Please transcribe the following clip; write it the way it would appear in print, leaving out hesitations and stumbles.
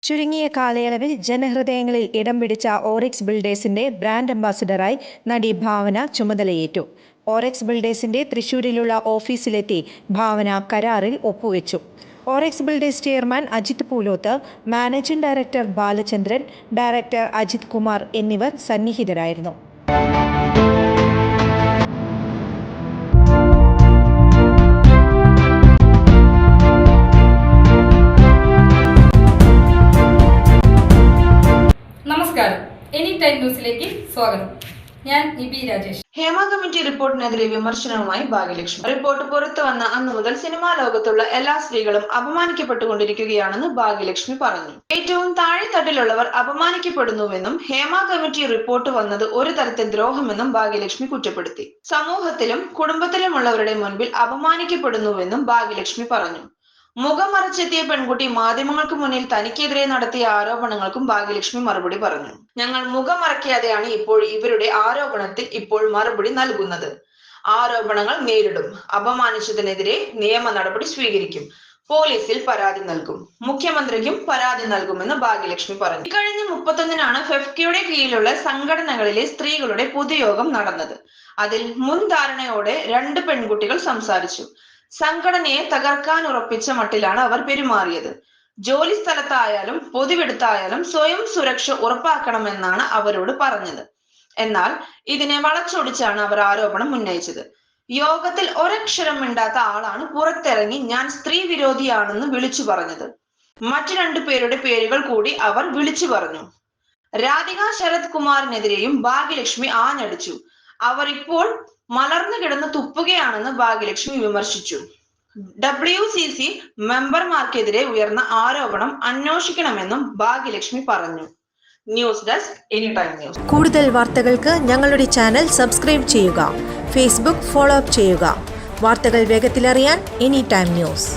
ചുരുങ്ങിയ കാലയളവിൽ ജനഹൃദയങ്ങളിൽ ഇടം പിടിച്ച ഓറിക്സ് ബിൽഡേഴ്സിന്റെ ബ്രാൻഡ് അംബാസിഡറായി നടി ഭാവന ചുമതലയേറ്റു. ഓറിക്സ് ബിൽഡേഴ്സിന്റെ തൃശൂരിലുള്ള ഓഫീസിലെത്തി ഭാവന കരാറിൽ ഒപ്പുവെച്ചു. Orix Builders chairman Ajith Poolothu, managing director Balachandran, director Ajith Kumar എന്നിവർ സന്നിഹിതരായിരുന്നു. നമസ്കാരം, എനി ടൈം ന്യൂസിലേക്ക് സ്വാഗതം. ഞാൻ നിബി രാജേഷ്. ഹേമ കമ്മിറ്റി റിപ്പോർട്ടിനെതിരെ വിമർശനവുമായി ഭാഗ്യലക്ഷ്മി. റിപ്പോർട്ട് പുറത്തു വന്ന അന്നു മുതൽ സിനിമാ ലോകത്തുള്ള എല്ലാ സ്ത്രീകളും അപമാനിക്കപ്പെട്ടുകൊണ്ടിരിക്കുകയാണെന്ന് ഭാഗ്യലക്ഷ്മി പറഞ്ഞു. ഏറ്റവും താഴെത്തട്ടിലുള്ളവർ അപമാനിക്കപ്പെടുന്നുവെന്നും ഹേമ കമ്മിറ്റി റിപ്പോർട്ട് വന്നത് ഒരു തരത്തിൽ ദ്രോഹമെന്നും ഭാഗ്യലക്ഷ്മി കുറ്റപ്പെടുത്തി. സമൂഹത്തിലും കുടുംബത്തിലുമുള്ളവരുടെ മുൻപിൽ അപമാനിക്കപ്പെടുന്നുവെന്നും ഭാഗ്യലക്ഷ്മി പറഞ്ഞു. മുഖം മറച്ചെത്തിയ പെൺകുട്ടി മാധ്യമങ്ങൾക്ക് മുന്നിൽ തനിക്കെതിരെ നടത്തിയ ആരോപണങ്ങൾക്കും ഭാഗ്യലക്ഷ്മി മറുപടി പറഞ്ഞു. ഞങ്ങൾ മുഖം മറയ്ക്കാതെയാണ് ഇപ്പോൾ ഇവരുടെ ആരോപണത്തിൽ ഇപ്പോൾ മറുപടി നൽകുന്നത്. ആരോപണങ്ങൾ നേരിടും. അപമാനിച്ചതിനെതിരെ നിയമ നടപടി സ്വീകരിക്കും. പോലീസിൽ പരാതി നൽകും. മുഖ്യമന്ത്രിക്കും പരാതി നൽകുമെന്ന് ഭാഗ്യലക്ഷ്മി പറഞ്ഞു. കഴിഞ്ഞ 31-നാണ് ഫെഫ്കയുടെ കീഴിലുള്ള സംഘടനകളിലെ സ്ത്രീകളുടെ പൊതുയോഗം നടന്നത്. അതിൽ മുൻധാരണയോടെ 2 പെൺകുട്ടികൾ സംസാരിച്ചു. സംഘടനയെ തകർക്കാൻ ഉറപ്പിച്ച മട്ടിലാണ് അവർ പെരുമാറിയത്. ജോലി സ്ഥലത്തായാലും പൊതുവിടത്തായാലും സ്വയം സുരക്ഷ ഉറപ്പാക്കണമെന്നാണ് അവരോട് പറഞ്ഞത്. എന്നാൽ ഇതിനെ വളച്ചൊടിച്ചാണ് അവർ ആരോപണം ഉന്നയിച്ചത്. യോഗത്തിൽ ഒരക്ഷരം മിണ്ടാത്ത ആളാണ് പുറത്തിറങ്ങി ഞാൻ സ്ത്രീ വിരോധിയാണെന്ന് വിളിച്ചു പറഞ്ഞത്. മറ്റു 2 പേരുടെ പേരുകൾ കൂടി അവർ വിളിച്ചു പറഞ്ഞു. രാധിക ശരത് കുമാറിനെതിരെയും ഭാഗ്യലക്ഷ്മി ആഞ്ഞടിച്ചു. അവർ ഇപ്പോൾ മലർന്നു കിടന്ന് തുപ്പുകയാണെന്ന് ഭാഗ്യലക്ഷ്മി വിമർശിച്ചു. WCC മെമ്പർമാർക്കെതിരെ ഉയർന്ന ആരോപണം അന്വേഷിക്കണമെന്നും ഭാഗ്യലക്ഷ്മി പറഞ്ഞു. News desk any time news. കൂടുതൽ വാർത്തകൾക്ക് ഞങ്ങളുടെ ചാനൽ സബ്സ്ക്രൈബ് ചെയ്യുക. ഫേസ്ബുക്ക് ഫോളോ അപ്പ് ചെയ്യുക. വാർത്തകൾ വേഗത്തിലറിയാൻ എനി ടൈം ന്യൂസ്.